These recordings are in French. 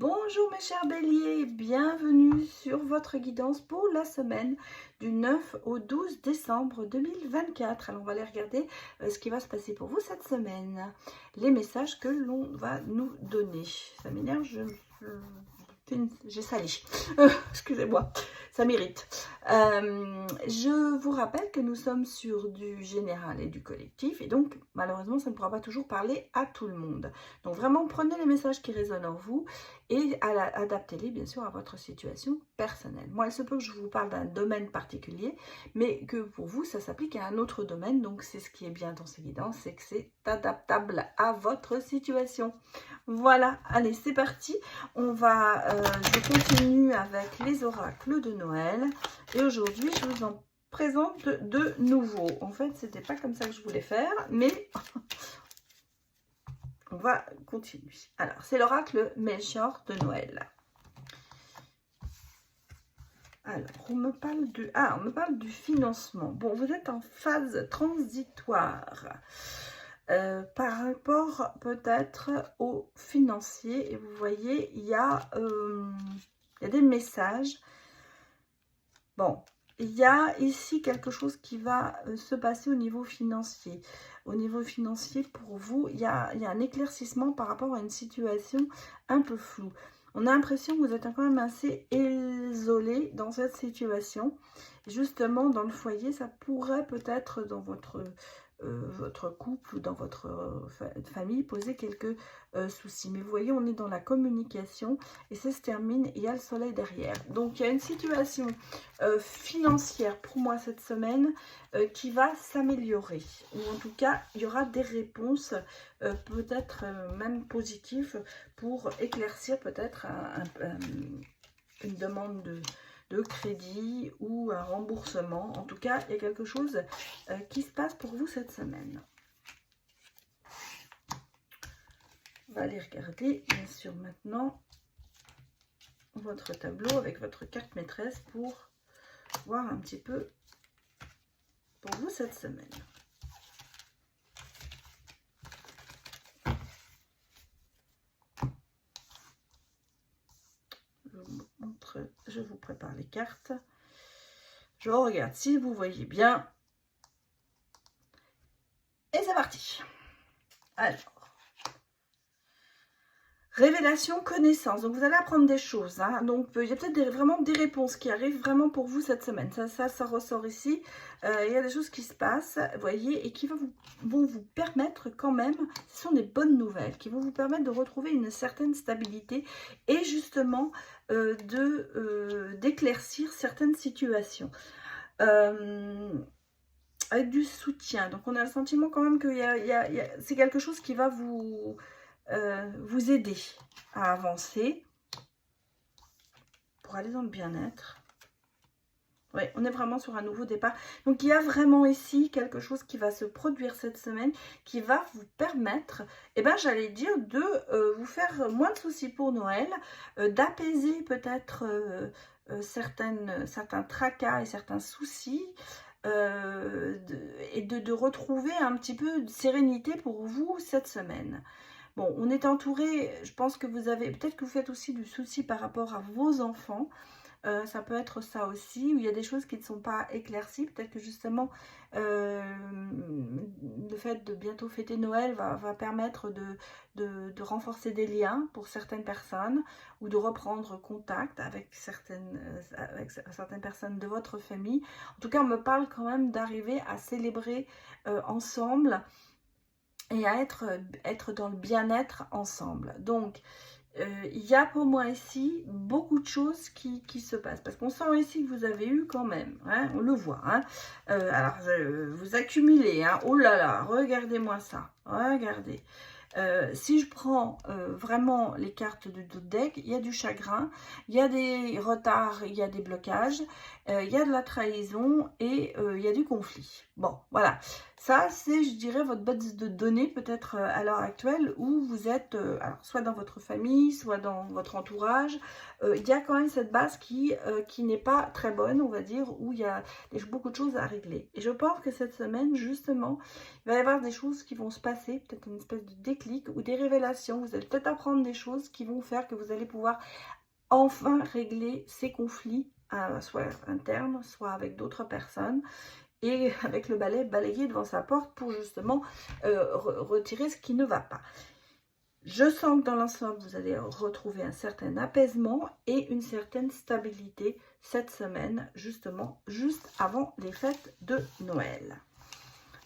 Bonjour mes chers béliers, bienvenue sur votre guidance pour la semaine du 9 au 12 décembre 2024. Alors on va aller regarder ce qui va se passer pour vous cette semaine, les messages que l'on va nous donner. Ça m'énerve, j'ai sali, excusez-moi, ça m'irrite. Je vous rappelle que nous sommes sur du général et du collectif, et donc malheureusement ça ne pourra pas toujours parler à tout le monde. Donc vraiment prenez les messages qui résonnent en vous et adaptez-les bien sûr à votre situation personnelle. Moi il se peut que je vous parle d'un domaine particulier, mais que pour vous ça s'applique à un autre domaine, donc c'est ce qui est bien dans ces guidances, c'est que c'est adaptable à votre situation. Voilà, allez c'est parti, je continue avec les oracles de Noël et aujourd'hui je vous en présente de nouveaux. En fait c'était pas comme ça que je voulais faire, mais on va continuer. Alors c'est l'oracle Melchior de Noël. Alors on me parle du financement. Bon, vous êtes en phase transitoire par rapport peut-être au financier, et vous voyez il y a des messages. Bon, il y a ici quelque chose qui va se passer au niveau financier. Au niveau financier, pour vous, il y a un éclaircissement par rapport à une situation un peu floue. On a l'impression que vous êtes quand même assez isolé dans cette situation. Justement, dans le foyer, ça pourrait peut-être dans votre couple ou dans votre famille poser quelques soucis. Mais vous voyez, on est dans la communication et ça se termine, et il y a le soleil derrière. Donc, il y a une situation financière pour moi cette semaine qui va s'améliorer. Ou en tout cas, il y aura des réponses peut-être même positives pour éclaircir peut-être une demande de crédit ou un remboursement. En tout cas, il y a quelque chose qui se passe pour vous cette semaine. On va aller regarder, bien sûr, maintenant votre tableau avec votre carte maîtresse pour voir un petit peu pour vous cette semaine. Je vous prépare les cartes. Je regarde si vous voyez bien. Et c'est parti. Alors, révélation, connaissance. Donc, vous allez apprendre des choses. Hein. Donc, il y a peut-être vraiment des réponses qui arrivent vraiment pour vous cette semaine. Ça ressort ici. Il y a des choses qui se passent, vous voyez, et qui vont vous permettre quand même, ce sont des bonnes nouvelles, qui vont vous permettre de retrouver une certaine stabilité et justement d'éclaircir certaines situations. Avec du soutien. Donc, on a le sentiment quand même que c'est quelque chose qui va vous aider à avancer pour aller dans le bien-être. Oui, on est vraiment sur un nouveau départ. Donc, il y a vraiment ici quelque chose qui va se produire cette semaine qui va vous permettre, j'allais dire, de vous faire moins de soucis pour Noël, d'apaiser peut-être certains tracas et certains soucis, et de retrouver un petit peu de sérénité pour vous cette semaine. Bon, on est entouré, je pense que peut-être que vous faites aussi du souci par rapport à vos enfants. Ça peut être ça aussi, où il y a des choses qui ne sont pas éclaircies. Peut-être que justement, le fait de bientôt fêter Noël va permettre de renforcer des liens pour certaines personnes, ou de reprendre contact avec certaines personnes de votre famille. En tout cas, on me parle quand même d'arriver à célébrer ensemble et à être dans le bien-être ensemble. Donc, il y a pour moi ici beaucoup de choses qui se passent. Parce qu'on sent ici que vous avez eu quand même, hein, on le voit. Hein. Alors, vous accumulez. Hein, oh là là, regardez-moi ça. Regardez. Si je prends vraiment les cartes du deck, il y a du chagrin, il y a des retards, il y a des blocages, il y a de la trahison et il y a du conflit. Bon, voilà. Ça, c'est, je dirais, votre base de données, peut-être à l'heure actuelle, où vous êtes, alors, soit dans votre famille, soit dans votre entourage. Il y a quand même cette base qui n'est pas très bonne, on va dire, où il y a beaucoup de choses à régler. Et je pense que cette semaine, justement, il va y avoir des choses qui vont se passer, peut-être une espèce de déclic ou des révélations. Vous allez peut-être apprendre des choses qui vont faire que vous allez pouvoir enfin régler ces conflits, soit internes, soit avec d'autres personnes. Et avec le balai, balayer devant sa porte pour justement retirer ce qui ne va pas. Je sens que dans l'ensemble, vous allez retrouver un certain apaisement et une certaine stabilité cette semaine, justement, juste avant les fêtes de Noël.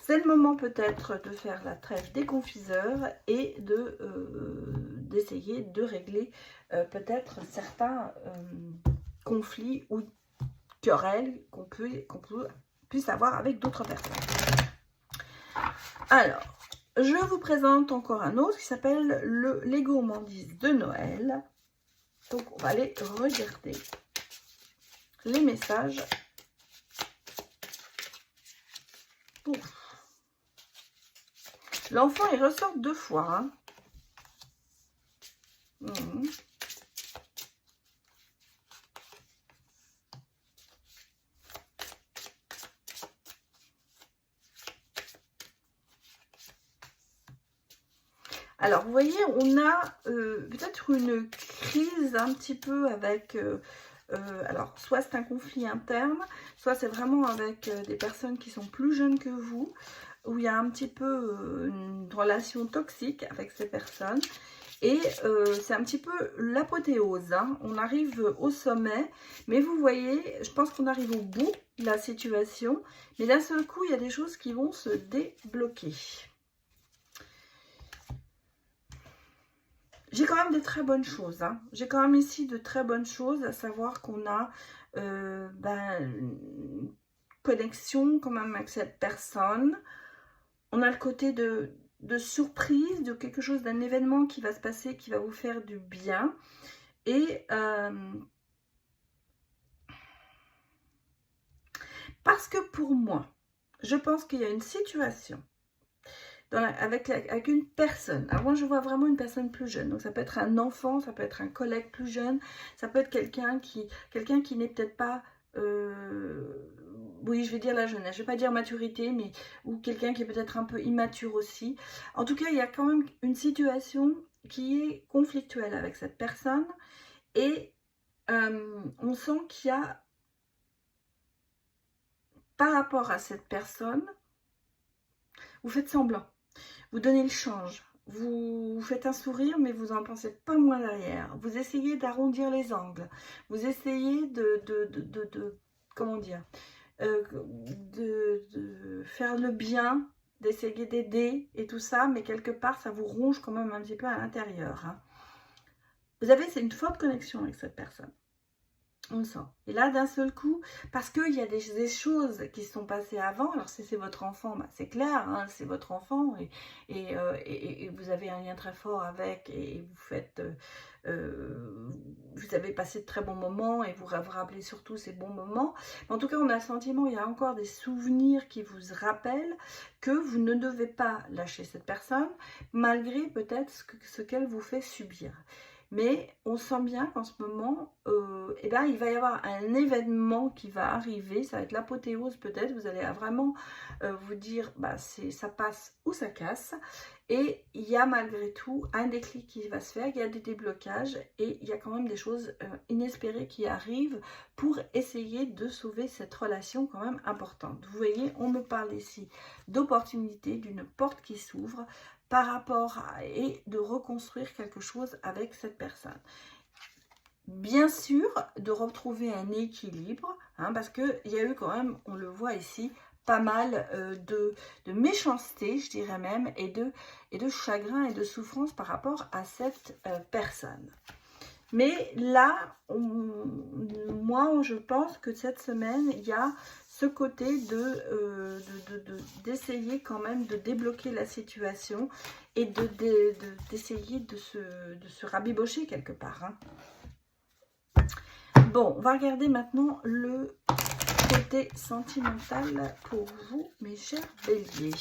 C'est le moment peut-être de faire la trêve des confiseurs et d'essayer de régler peut-être certains conflits ou querelles qu'on puisse avoir avec d'autres personnes. Alors, je vous présente encore un autre qui s'appelle les gourmandises de Noël. Donc, on va aller regarder les messages. L'enfant, il ressort 2 fois. Hein. Alors, vous voyez, on a peut-être une crise un petit peu avec... alors, soit c'est un conflit interne, soit c'est vraiment avec des personnes qui sont plus jeunes que vous, où il y a un petit peu une relation toxique avec ces personnes. Et c'est un petit peu l'apothéose, hein. On arrive au sommet, mais vous voyez, je pense qu'on arrive au bout de la situation, mais d'un seul coup, il y a des choses qui vont se débloquer. J'ai quand même des très bonnes choses. Hein. J'ai quand même ici de très bonnes choses, à savoir qu'on a une connexion quand même avec cette personne. On a le côté de surprise, de quelque chose, d'un événement qui va se passer, qui va vous faire du bien. Et parce que pour moi, je pense qu'il y a une situation avec une personne. Alors moi, je vois vraiment une personne plus jeune. Donc, ça peut être un enfant, ça peut être un collègue plus jeune, ça peut être quelqu'un qui n'est peut-être pas... oui, je vais dire la jeunesse. Je ne vais pas dire maturité, mais ou quelqu'un qui est peut-être un peu immature aussi. En tout cas, il y a quand même une situation qui est conflictuelle avec cette personne. Et on sent qu'il y a, par rapport à cette personne, vous faites semblant. Vous donnez le change, vous faites un sourire, mais vous n'en pensez pas moins derrière. Vous essayez d'arrondir les angles, vous essayez comment dire, de faire le bien, d'essayer d'aider et tout ça, mais quelque part, ça vous ronge quand même un petit peu à l'intérieur. Hein. Vous avez, c'est une forte connexion avec cette personne. On le sent. Et là, d'un seul coup, parce qu'il y a des choses qui se sont passées avant, alors si c'est votre enfant, bah, c'est clair, hein, c'est votre enfant, et vous avez un lien très fort avec, et vous faites, vous avez passé de très bons moments, et vous vous rappelez surtout ces bons moments. Mais en tout cas, on a le sentiment, il y a encore des souvenirs qui vous rappellent que vous ne devez pas lâcher cette personne, malgré peut-être ce qu'elle vous fait subir. Mais on sent bien qu'en ce moment, eh ben, il va y avoir un événement qui va arriver. Ça va être l'apothéose peut-être. Vous allez vraiment vous dire, bah, ça passe ou ça casse. Et il y a malgré tout un déclic qui va se faire. Il y a des déblocages et il y a quand même des choses inespérées qui arrivent pour essayer de sauver cette relation quand même importante. Vous voyez, on me parle ici d'opportunité, d'une porte qui s'ouvre par rapport et de reconstruire quelque chose avec cette personne. Bien sûr, de retrouver un équilibre, hein, parce qu'il y a eu quand même, on le voit ici, pas mal de méchanceté, je dirais même, et de chagrin et de souffrance par rapport à cette personne. Mais là, moi, je pense que cette semaine, il y a ce côté d'essayer quand même de débloquer la situation et d'essayer de se rabibocher quelque part. Hein. Bon, on va regarder maintenant côté sentimental pour vous, mes chers béliers.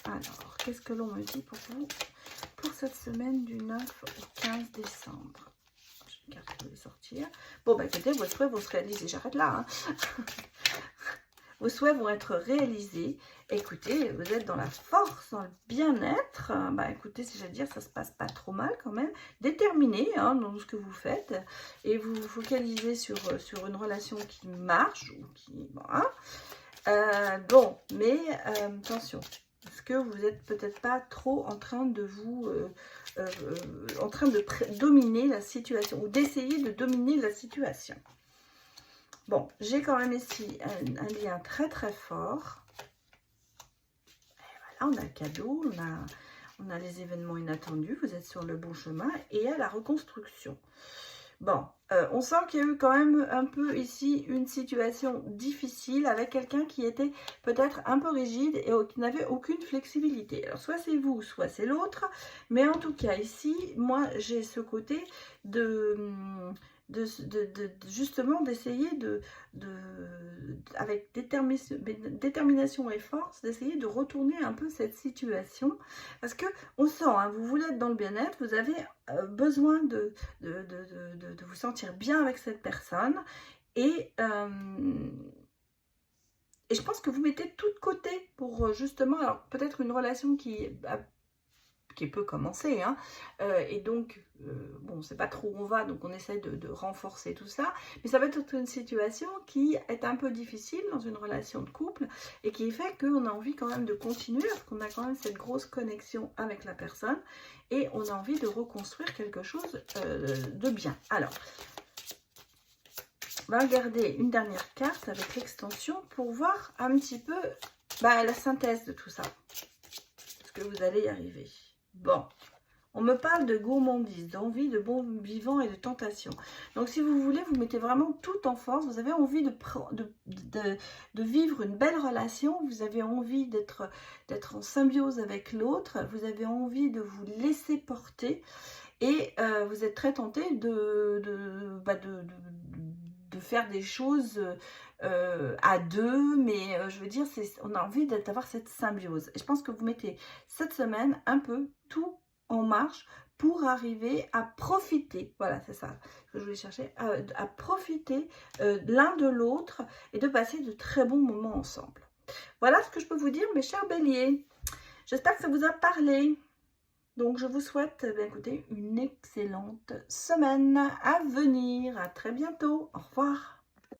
Alors, qu'est-ce que l'on me dit pour vous pour cette semaine du 9 au 15 décembre? J'ai une carte qui va sortir. Bon, bah écoutez, vos souhaits vont se réaliser. J'arrête là. Hein. Vos souhaits vont être réalisés. Écoutez, vous êtes dans la force, dans le bien-être. Bah écoutez, si j'allais dire, ça se passe pas trop mal quand même. Déterminé hein, dans ce que vous faites. Et vous vous focalisez sur une relation qui marche. Ou qui, voilà. Bon, mais attention. Parce que vous n'êtes peut-être pas trop en train de vous... en train de dominer la situation. Ou d'essayer de dominer la situation. Bon, j'ai quand même ici un lien très très fort. Et voilà, on a le cadeau, on a les événements inattendus, vous êtes sur le bon chemin et à la reconstruction. Bon, on sent qu'il y a eu quand même un peu ici une situation difficile avec quelqu'un qui était peut-être un peu rigide et qui n'avait aucune flexibilité. Alors soit c'est vous, soit c'est l'autre, mais en tout cas ici, moi j'ai ce côté justement d'essayer avec détermination et force, d'essayer de retourner un peu cette situation. Parce que on sent, hein, vous voulez être dans le bien-être, vous avez besoin de vous sentir bien avec cette personne. Et je pense que vous mettez tout de côté pour justement, alors peut-être une relation qui peut commencer, hein, et donc, bon, on ne sait pas trop où on va, donc on essaie de renforcer tout ça, mais ça va être une situation qui est un peu difficile dans une relation de couple, et qui fait qu'on a envie quand même de continuer, parce qu'on a quand même cette grosse connexion avec la personne, et on a envie de reconstruire quelque chose de bien. Alors, on va regarder une dernière carte avec l'extension pour voir un petit peu la synthèse de tout ça. Est-ce que vous allez y arriver? Bon, on me parle de gourmandise, d'envie de bon vivant et de tentation. Donc, si vous voulez, vous mettez vraiment tout en force. Vous avez envie de vivre une belle relation. Vous avez envie d'être en symbiose avec l'autre. Vous avez envie de vous laisser porter. Et vous êtes très tenté de faire des choses à deux, mais je veux dire, on a envie d'avoir cette symbiose. Et je pense que vous mettez cette semaine un peu tout en marche pour arriver à profiter, voilà, c'est ça que je voulais chercher, à profiter l'un de l'autre et de passer de très bons moments ensemble. Voilà ce que je peux vous dire, mes chers béliers. J'espère que ça vous a parlé. Donc, je vous souhaite, écoutez, une excellente semaine à venir. À très bientôt. Au revoir.